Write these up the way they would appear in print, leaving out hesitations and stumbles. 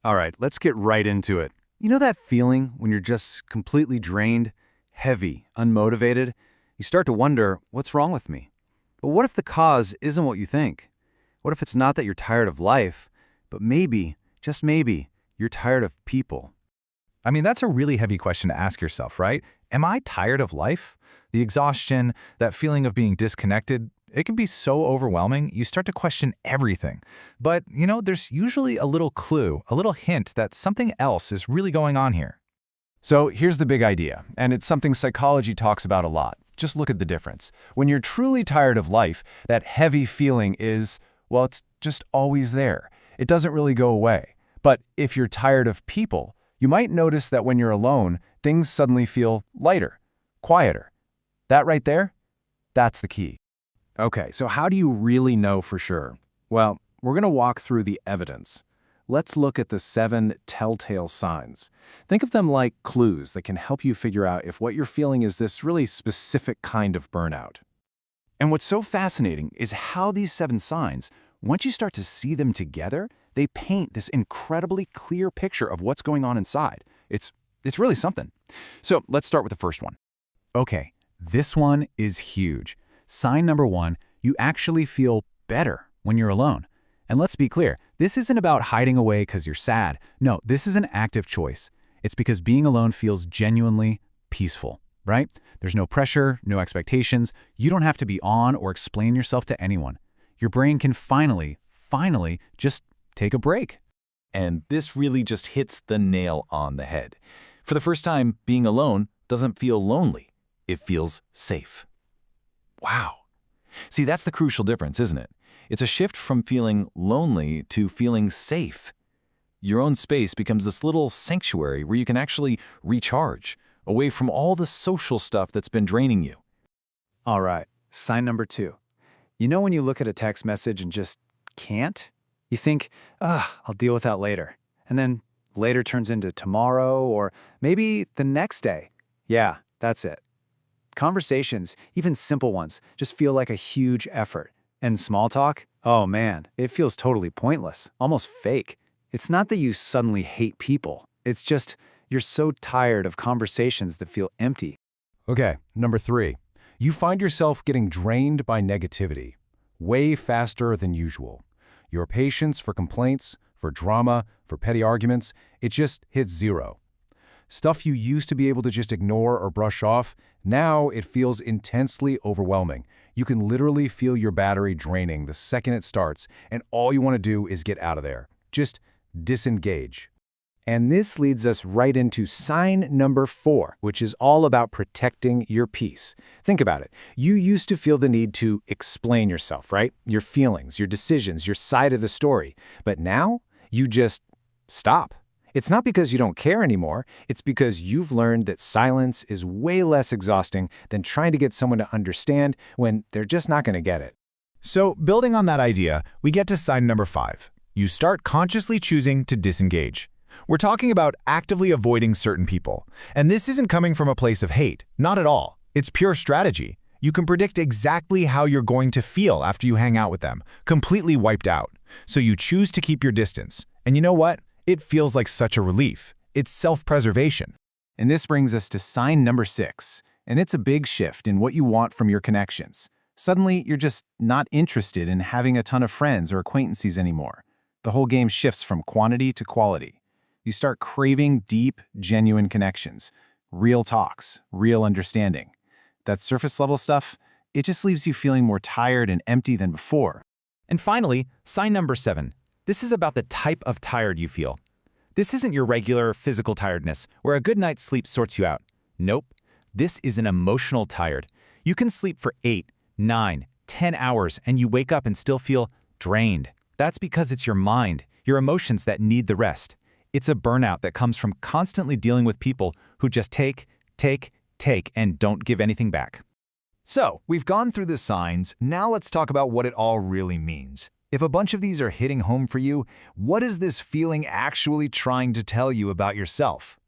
All right, let's get right into it. You know that feeling when you're just completely drained, heavy, unmotivated? You start to wonder, what's wrong with me? But what if the cause isn't what you think? What if it's not that you're tired of life, but maybe, just maybe, you're tired of people? I mean, that's a really heavy question to ask yourself, right? Am I tired of life? The exhaustion, that feeling of being disconnected, it can be so overwhelming, you start to question everything. But, there's usually a little clue, a little hint that something else is really going on here. So here's the big idea, and it's something psychology talks about a lot. Just look at the difference. When you're truly tired of life, that heavy feeling is, well, it's just always there. It doesn't really go away. But if you're tired of people, you might notice that when you're alone, things suddenly feel lighter, quieter. That right there, that's the key. Okay, so how do you really know for sure? Well, we're going to walk through the evidence. Let's look at the 7 telltale signs. Think of them like clues that can help you figure out if what you're feeling is this really specific kind of burnout. And what's so fascinating is how these 7 signs, once you start to see them together, they paint this incredibly clear picture of what's going on inside. It's really something. So let's start with the first one. Okay, this one is huge. Sign number 1, you actually feel better when you're alone. And let's be clear, this isn't about hiding away because you're sad. No, this is an active choice. It's because being alone feels genuinely peaceful, right? There's no pressure, no expectations. You don't have to be on or explain yourself to anyone. Your brain can finally just take a break. And this really just hits the nail on the head. For the first time, being alone doesn't feel lonely. It feels safe. Wow. See, that's the crucial difference, isn't it? It's a shift from feeling lonely to feeling safe. Your own space becomes this little sanctuary where you can actually recharge, away from all the social stuff that's been draining you. All right, sign number 2. You know when you look at a text message and just can't? You think, I'll deal with that later. And then later turns into tomorrow or maybe the next day. Yeah, that's it. Conversations, even simple ones, just feel like a huge effort. And small talk? Oh man, it feels totally pointless, almost fake. It's not that you suddenly hate people. It's just you're so tired of conversations that feel empty. Okay, number 3. You find yourself getting drained by negativity, way faster than usual. Your patience for complaints, for drama, for petty arguments, it just hits 0. Stuff you used to be able to just ignore or brush off, now it feels intensely overwhelming. You can literally feel your battery draining the second it starts, and all you want to do is get out of there. Just disengage. And this leads us right into sign number 4, which is all about protecting your peace. Think about it. You used to feel the need to explain yourself, right? Your feelings, your decisions, your side of the story. But now, you just stop. It's not because you don't care anymore. It's because you've learned that silence is way less exhausting than trying to get someone to understand when they're just not going to get it. So, building on that idea, we get to sign number 5. You start consciously choosing to disengage. We're talking about actively avoiding certain people. And this isn't coming from a place of hate. Not at all. It's pure strategy. You can predict exactly how you're going to feel after you hang out with them, completely wiped out. So you choose to keep your distance. And you know what? It feels like such a relief. It's self-preservation. And this brings us to sign number 6. And it's a big shift in what you want from your connections. Suddenly, you're just not interested in having a ton of friends or acquaintances anymore. The whole game shifts from quantity to quality. You start craving deep, genuine connections, real talks, real understanding. That surface-level stuff, it just leaves you feeling more tired and empty than before. And finally, sign number 7. This is about the type of tired you feel. This isn't your regular physical tiredness, where a good night's sleep sorts you out. Nope. This is an emotional tired. You can sleep for 8, 9, 10 hours, and you wake up and still feel drained. That's because it's your mind, your emotions that need the rest. It's a burnout that comes from constantly dealing with people who just take, and don't give anything back. So, we've gone through the signs, now let's talk about what it all really means. If a bunch of these are hitting home for you, what is this feeling actually trying to tell you about yourself?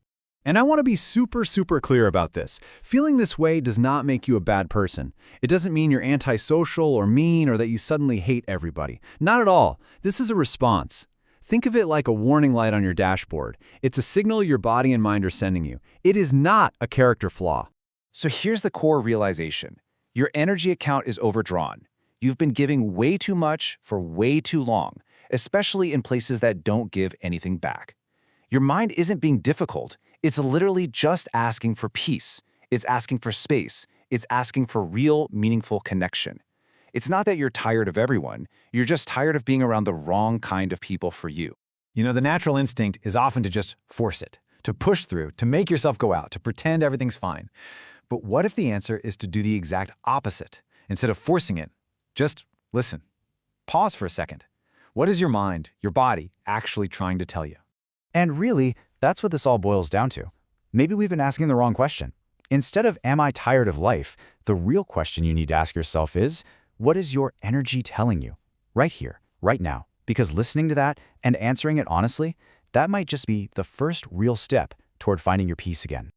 And I want to be super clear about this. Feeling this way does not make you a bad person. It doesn't mean you're antisocial or mean or that you suddenly hate everybody. Not at all. This is a response. Think of it like a warning light on your dashboard. It's a signal your body and mind are sending you. It is not a character flaw. So here's the core realization. Your energy account is overdrawn. You've been giving way too much for way too long, especially in places that don't give anything back. Your mind isn't being difficult. It's literally just asking for peace. It's asking for space. It's asking for real, meaningful connection. It's not that you're tired of everyone. You're just tired of being around the wrong kind of people for you. You know, the natural instinct is often to just force it, to push through, to make yourself go out, to pretend everything's fine. But what if the answer is to do the exact opposite? Instead of forcing it, just listen. Pause for a second. What is your mind, your body, actually trying to tell you? And really, that's what this all boils down to. Maybe we've been asking the wrong question. Instead of, am I tired of life, the real question you need to ask yourself is, what is your energy telling you? Right here, right now. Because listening to that and answering it honestly, that might just be the first real step toward finding your peace again.